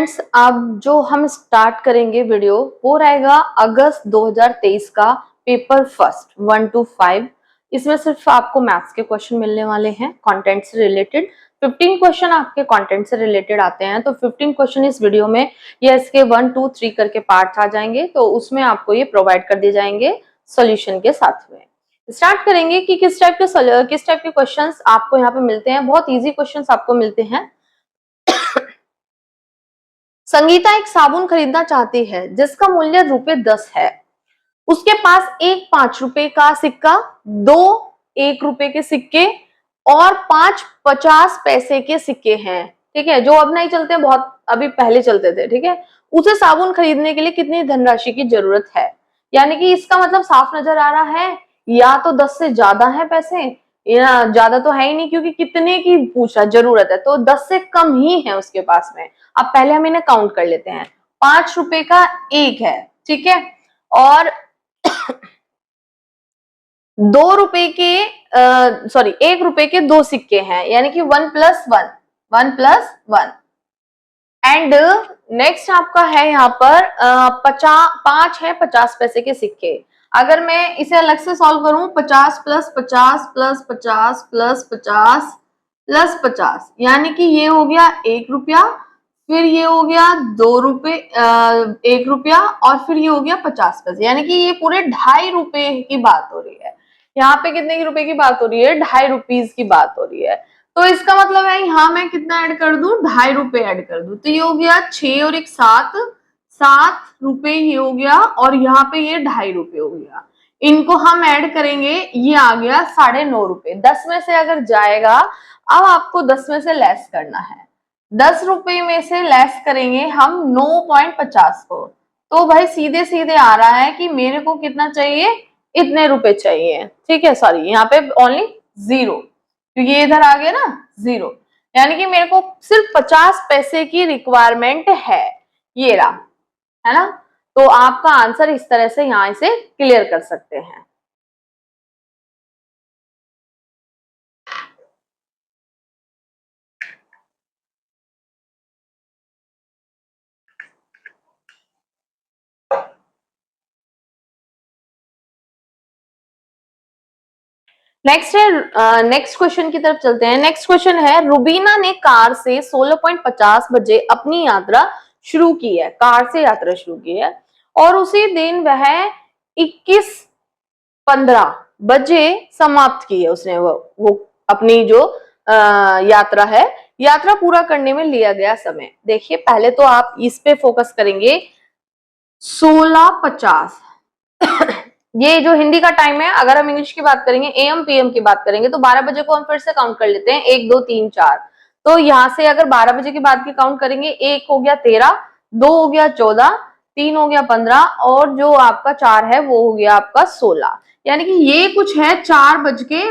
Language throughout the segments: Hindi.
फ्रेंड्स, अब जो हम स्टार्ट करेंगे वीडियो वो रहेगा अगस्त 2023 का पेपर फर्स्ट 1 to 5। इसमें सिर्फ आपको मैथ्स के क्वेश्चन मिलने वाले हैं कंटेंट से रिलेटेड। 15 क्वेश्चन आपके कंटेंट से रिलेटेड आते हैं, तो 15 क्वेश्चन इस वीडियो में या इसके 1 2 3 करके पार्ट्स आ जाएंगे, तो उसमें आपको ये प्रोवाइड कर दिए जाएंगे सॉल्यूशन के साथ में। स्टार्ट करेंगे कि किस टाइप के क्वेश्चंस आपको यहाँ पे मिलते हैं। बहुत इजी क्वेश्चंस आपको मिलते हैं। संगीता एक साबुन खरीदना चाहती है जिसका मूल्य ₹10 है। उसके पास एक 5 रुपए का सिक्का, 2 1 रुपए के सिक्के और 5 50 पैसे के सिक्के हैं। ठीक है, जो अब नहीं चलते, बहुत अभी पहले चलते थे। ठीक है, उसे साबुन खरीदने के लिए कितनी धनराशि की जरूरत है। यानी कि इसका मतलब साफ नजर आ रहा है, या तो 10 से ज्यादा है पैसे, या ज्यादा तो है ही नहीं, क्योंकि कितने की पूछा जरूरत है, तो 10 से कम ही है उसके पास में। अब पहले हम इन्हें काउंट कर लेते हैं। 5 रुपए का एक है, ठीक है, और 2 रुपए के सॉरी 1 रुपए के 2 सिक्के हैं, यानी कि 1+1 एंड नेक्स्ट आपका है यहाँ पर 5 है 50 पैसे के सिक्के। अगर मैं इसे अलग से सॉल्व करूं, 50 + 50 + 50 + 50 + 50, यानी कि ये हो गया 1 रुपया, फिर ये हो गया 2 रुपए 1 रुपया, और फिर ये हो गया 50 पैसे, यानी कि ये पूरे 2.5 रुपए की बात हो रही है। यहाँ पे कितने की रुपए की बात हो रही है? 2.5 रुपीज की बात हो रही है। तो इसका मतलब है यहाँ मैं कितना ऐड कर दूं? 2.5 रुपए ऐड कर दूं, तो ये हो गया 6 और 1 7 रुपए ये हो गया, और यहाँ पे ये 2.5 रुपए हो गया। इनको हम ऐड करेंगे, ये आ गया 9.5 रुपए। 10 में से अगर जाएगा, अब आपको 10 में से लेस करना है। 10 रुपए में से लेस करेंगे हम 9.50 को, तो भाई सीधे सीधे आ रहा है कि मेरे को कितना चाहिए? इतने रुपए चाहिए। ठीक है, सॉरी यहाँ पे ओनली 0, क्योंकि ये इधर आ गया ना 0, यानी कि मेरे को सिर्फ 50 पैसे की रिक्वायरमेंट है। ये रहा, है ना। तो आपका आंसर इस तरह से यहाँ इसे क्लियर कर सकते हैं। नेक्स्ट क्वेश्चन की तरफ चलते हैं। नेक्स्ट क्वेश्चन है, रुबीना ने कार से 16:50 बजे अपनी यात्रा शुरू की है। कार से यात्रा शुरू की है और उसी दिन वह 21:15 बजे समाप्त की है। उसने वो अपनी जो यात्रा है, यात्रा पूरा करने में लिया गया समय। देखिए, पहले तो आप इस पे फोकस करेंगे। 16:50 ये जो हिंदी का टाइम है। अगर हम इंग्लिश की बात करेंगे, एएम पीएम की बात करेंगे, तो 12 बजे को हम फिर से काउंट कर लेते हैं, 1 2 3 4। तो यहाँ से अगर 12 बजे के बाद की काउंट करेंगे, 1 हो गया 13, 2 हो गया 14, 3 हो गया 15, और जो आपका 4 है वो हो गया आपका 16। यानी कि ये कुछ है 4 बज के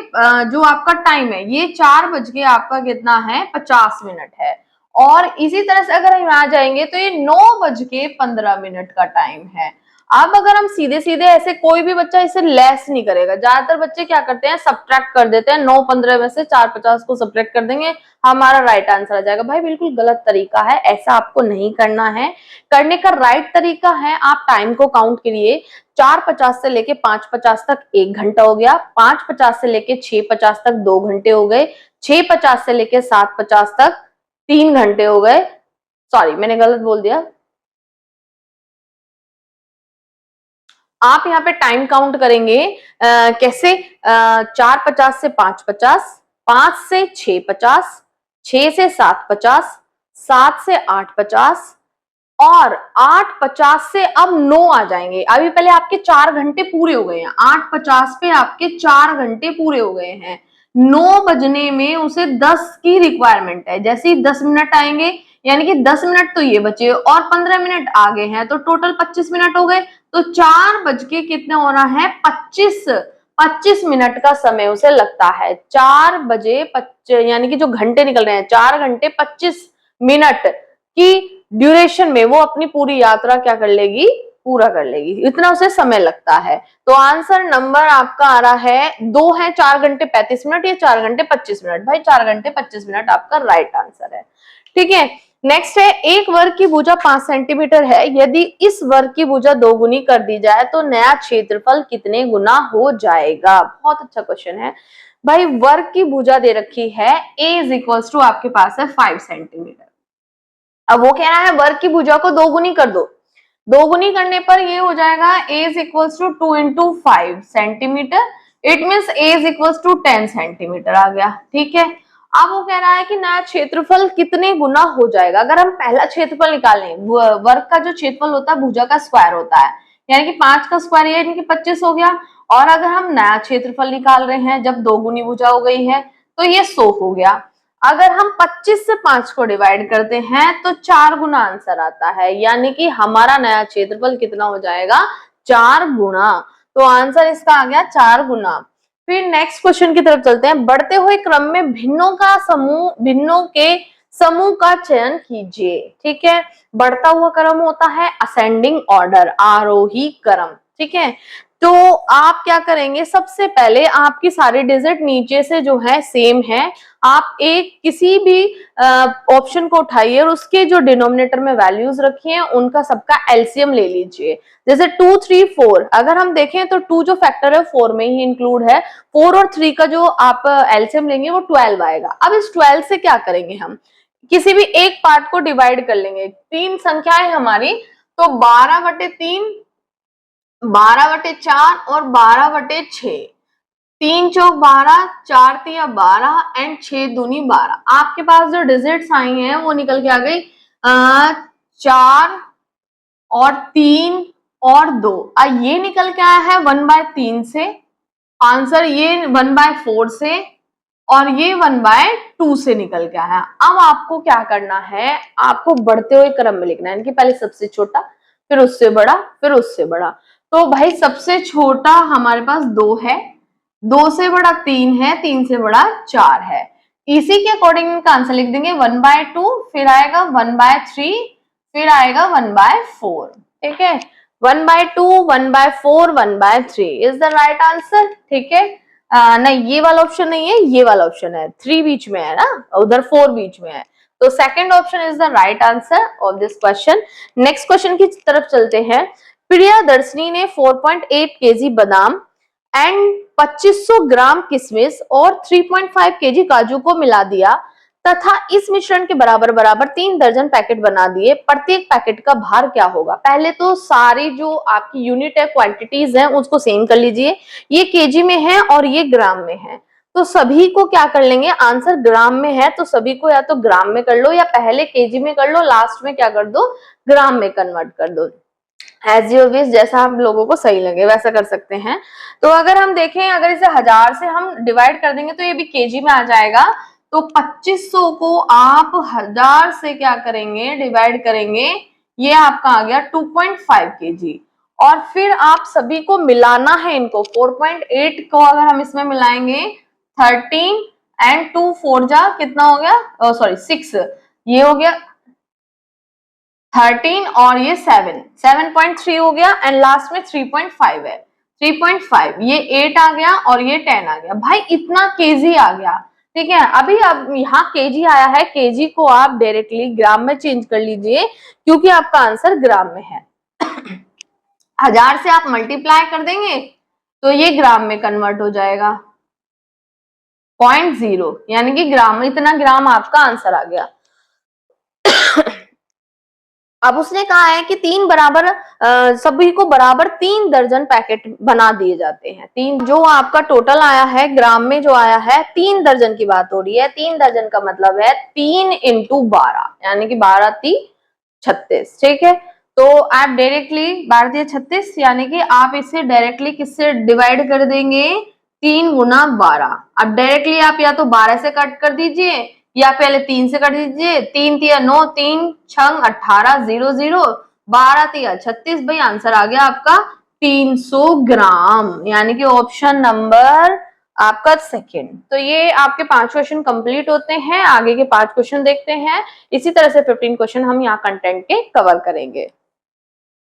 जो आपका टाइम है, ये 4 बज के आपका कितना है? 50 मिनट है। और इसी तरह से अगर हम आ जाएंगे तो ये 9 बज के 15 मिनट का टाइम है। अब अगर हम सीधे सीधे ऐसे, कोई भी बच्चा इसे लेस नहीं करेगा। ज्यादातर बच्चे क्या करते हैं? सब्ट्रैक्ट कर देते हैं। 9:15 में से 4:50 को सब्ट्रैक्ट कर देंगे, हमारा राइट आंसर आ जाएगा। भाई बिल्कुल गलत तरीका है, ऐसा आपको नहीं करना है। करने का राइट तरीका है, आप टाइम को काउंट करिए। 4:50 से लेके 5:50 तक 1 घंटा हो गया, 5:50 से लेके 6:50 तक 2 घंटे हो गए, 6:50 से लेके 7:50 तक 3 घंटे हो गए। सॉरी, मैंने गलत बोल दिया। आप यहाँ पे टाइम काउंट करेंगे कैसे? 4:50 से 5:50, 5 से 6:50, 6 से 7:50, 7 से 8:50, और 8:50 से अब 9 आ जाएंगे। अभी पहले आपके 4 घंटे पूरे हो गए हैं, 8:50 पे आपके 4 घंटे पूरे हो गए हैं। 9 बजने में उसे 10 की रिक्वायरमेंट है। जैसे ही 10 मिनट आएंगे, यानी कि 10 मिनट तो ये बचे और 15 मिनट आगे हैं, तो टोटल 25 मिनट हो गए। तो 4 बज के कितना हो रहा है? 25 मिनट का समय उसे लगता है। 4 बजे यानी कि जो घंटे निकल रहे हैं, 4 घंटे 25 मिनट की ड्यूरेशन में वो अपनी पूरी यात्रा क्या कर लेगी? पूरा कर लेगी। इतना उसे समय लगता है। तो आंसर नंबर आपका आ रहा है 2 है। 4 घंटे 35 मिनट, ये 4 घंटे 25 मिनट। भाई 4 घंटे 25 मिनट आपका राइट आंसर है। ठीक है, नेक्स्ट है, एक वर्ग की भुजा 5 सेंटीमीटर है, यदि इस वर्ग की भुजा 2 गुनी कर दी जाए तो नया क्षेत्रफल कितने गुना हो जाएगा। बहुत अच्छा क्वेश्चन है भाई। वर्ग की भुजा दे रखी है, a इज इक्वल्स टू आपके पास है 5 सेंटीमीटर। अब वो कह रहा है वर्ग की भुजा को 2 गुनी कर दो। 2 गुनी करने पर ये हो जाएगा a is equals to 2 into 5 centimetre. It means a is equals to 10 centimetre आ गया। ठीक है, अब वो कह रहा है कि नया क्षेत्रफल कितने गुना हो जाएगा। अगर हम पहला क्षेत्रफल निकालें, वर्ग का जो क्षेत्रफल होता है भुजा का स्क्वायर होता है, यानी कि 5 का स्क्वायर यानी कि 25 हो गया। और अगर हम नया क्षेत्रफल निकाल रहे हैं जब 2 गुनी भुजा हो गई है तो ये 100 हो गया। अगर हम 25 से 5 को डिवाइड करते हैं तो 4 गुना आंसर आता है, यानी कि हमारा नया क्षेत्रफल कितना हो जाएगा, 4 गुना। तो आंसर इसका आ गया 4 गुना। फिर नेक्स्ट क्वेश्चन की तरफ चलते हैं। बढ़ते हुए क्रम में भिन्नों के समूह का चयन कीजिए। ठीक है, बढ़ता हुआ क्रम होता है असेंडिंग ऑर्डर, आरोही क्रम। ठीक है, तो आप क्या करेंगे, सबसे पहले आपकी सारी डिजिट नीचे से जो है सेम है, आप एक किसी भी ऑप्शन को उठाइए और उसके जो डिनोमिनेटर में वैल्यूज रखी हैं उनका सबका एलसीएम ले लीजिए। जैसे 2, 3, 4, अगर हम देखें तो 2 जो फैक्टर है 4 में ही इंक्लूड है, 4 और 3 का जो आप एलसीएम लेंगे वो 12 आएगा। अब इस 12 से क्या करेंगे, हम किसी भी एक पार्ट को डिवाइड कर लेंगे। 3 संख्याएं हमारी, तो 12/3, 12/4 और 12/6। 3 चौक 12, 4 तिया 12 एंड 6 दूनी 12। आपके पास जो डिजिट्स आई हैं वो निकल के आ गई 4 और 3 और 2। ये निकल के आया है 1/3 से आंसर, ये 1/4 से और ये 1/2 से निकल के आया। अब आपको क्या करना है, आपको बढ़ते हुए क्रम में लिखना है, यानी कि पहले सबसे छोटा, फिर उससे बड़ा, फिर उससे बड़ा। तो भाई सबसे छोटा हमारे पास 2 है, 2 से बड़ा 3 है, 3 से बड़ा 4 है। इसी के अकॉर्डिंग इनका आंसर लिख देंगे 1/2, फिर आएगा 1/3, फिर आएगा 1/4। ठीक है, 1/2, 1/4, 1/3 इज द राइट आंसर। ठीक है, नहीं ये वाला ऑप्शन नहीं है, ये वाला ऑप्शन है। 3 बीच में है ना, उधर 4 बीच में है, तो second option is the right answer of this question. Next question की तरफ चलते हैं। प्रियदर्शनी ने 4.8 केजी बादाम एंड 2500 ग्राम किशमिश और 3.5 केजी काजू को मिला दिया तथा इस मिश्रण के बराबर बराबर 3 दर्जन पैकेट बना दिए। प्रत्येक पैकेट का भार क्या होगा। पहले तो सारी जो आपकी यूनिट है, क्वांटिटीज हैं, उसको सेम कर लीजिए। ये केजी में है और ये ग्राम में है, तो सभी को क्या कर लेंगे, आंसर ग्राम में है तो सभी को या तो ग्राम में कर लो या पहले केजी में कर लो, लास्ट में क्या कर दो, ग्राम में कन्वर्ट कर दो। एज यू विश, जैसा आप लोगों को सही लगे वैसा कर सकते हैं। तो अगर हम देखें, अगर इसे 1000 से हम डिवाइड कर देंगे तो ये भी केजी में आ जाएगा। तो 2500 को आप 1000 से क्या करेंगे, डिवाइड करेंगे, ये आपका आ गया 2.5 केजी। और फिर आप सभी को मिलाना है इनको। 4.8 को अगर हम इसमें मिलाएंगे 13 एंड 2 4 जा कितना हो गया, सॉरी 6, ये हो गया 13 और ये 7.3 हो गया एंड लास्ट में 3.5 है। 3.5, ये 8 आ गया और ये 10 आ गया। भाई इतना केजी आ गया। ठीक है, अभी अब यहाँ केजी आया है, केजी को आप डायरेक्टली ग्राम में चेंज कर लीजिए क्योंकि आपका आंसर ग्राम में है। 1000 से आप मल्टीप्लाई कर देंगे तो ये ग्राम में कन्वर्ट हो जाएगा 0.0, यानी कि ग्राम, इतना ग्राम आपका आंसर आ गया। अब उसने कहा है कि सभी को बराबर 3 दर्जन पैकेट बना दिए जाते हैं। 3 जो आपका टोटल आया है ग्राम में, जो आया है 3 दर्जन की बात हो रही है। 3 दर्जन का मतलब है 3 इंटू 12, यानी कि 12 3 36। ठीक है, तो आप डायरेक्टली 12 36, यानी कि आप इसे डायरेक्टली किससे डिवाइड कर देंगे, 3 गुना 12। अब डायरेक्टली आप या तो 12 से कट कर दीजिए या पहले 3 से कर दीजिए। 3 तिया 9, 3 छंग 18, 0 0, 12 तिया 36। भाई आंसर आ गया आपका 300 ग्राम, यानी कि ऑप्शन नंबर आपका सेकंड। तो ये आपके 5 क्वेश्चन कंप्लीट होते हैं। आगे के 5 क्वेश्चन देखते हैं। इसी तरह से 15 क्वेश्चन हम यहाँ कंटेंट के कवर करेंगे।